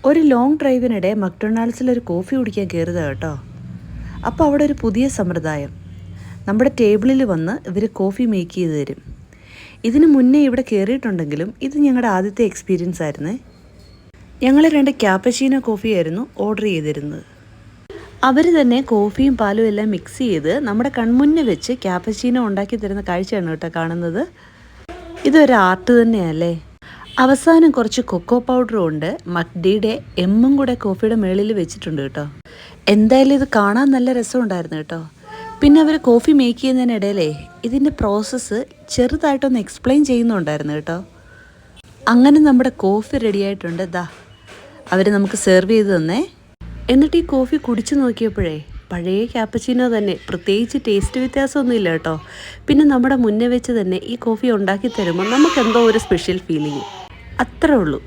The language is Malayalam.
ഒരു ലോങ് ഡ്രൈവിനിടെ മക്ഡൊണാൾഡ്സിലൊരു കോഫി കുടിക്കാൻ കയറിയതാണ് കേട്ടോ. അപ്പോൾ അവിടെ ഒരു പുതിയ സമ്പ്രദായം, നമ്മുടെ ടേബിളിൽ വന്ന് ഇവർ കോഫി മേക്ക് ചെയ്ത് തരും. ഇതിന് മുന്നേ ഇവിടെ കയറിയിട്ടുണ്ടെങ്കിലും ഇത് ഞങ്ങളുടെ ആദ്യത്തെ എക്സ്പീരിയൻസ് ആയിരുന്നേ. ഞങ്ങൾ 2 ക്യാപ്പച്ചീനോ കോഫിയായിരുന്നു ഓർഡർ ചെയ്തിരുന്നത്. അവർ തന്നെ കോഫിയും പാലും എല്ലാം മിക്സ് ചെയ്ത് നമ്മുടെ കൺമുന്നേ വെച്ച് ക്യാപ്പച്ചീനോ ഉണ്ടാക്കി തരുന്ന കാഴ്ചയാണ് കേട്ടോ കാണുന്നത്. ഇതൊരു ആർട്ട് തന്നെയല്ലേ. അവസാനം കുറച്ച് കൊക്കോ പൗഡറും ഉണ്ട്, മക്ഡിയുടെ എമ്മും കൂടെ കോഫിയുടെ മേളിൽ വെച്ചിട്ടുണ്ട് കേട്ടോ. എന്തായാലും ഇത് കാണാൻ നല്ല രസമുണ്ടായിരുന്നു കേട്ടോ. പിന്നെ അവർ കോഫി മേക്ക് ചെയ്യുന്നതിനിടയിലേ ഇതിൻ്റെ പ്രോസസ്സ് ചെറുതായിട്ടൊന്ന് എക്സ്പ്ലെയിൻ ചെയ്യുന്നുണ്ടായിരുന്നു കേട്ടോ. അങ്ങനെ നമ്മുടെ കോഫി റെഡിയായിട്ടുണ്ട്. അവർ നമുക്ക് സെർവ് ചെയ്ത് തന്നേ. എന്നിട്ട് ഈ കോഫി കുടിച്ചു നോക്കിയപ്പോഴേ പഴയ ക്യാപ്പച്ചീനോ തന്നെ, പ്രത്യേകിച്ച് ടേസ്റ്റ് വ്യത്യാസമൊന്നുമില്ല കേട്ടോ. പിന്നെ നമ്മുടെ മുന്നേ വെച്ച് തന്നെ ഈ കോഫി ഉണ്ടാക്കി തരുമ്പോൾ നമുക്കെന്തോ ഒരു സ്പെഷ്യൽ ഫീലിംഗ്, അത്രേ ഉള്ളൂ.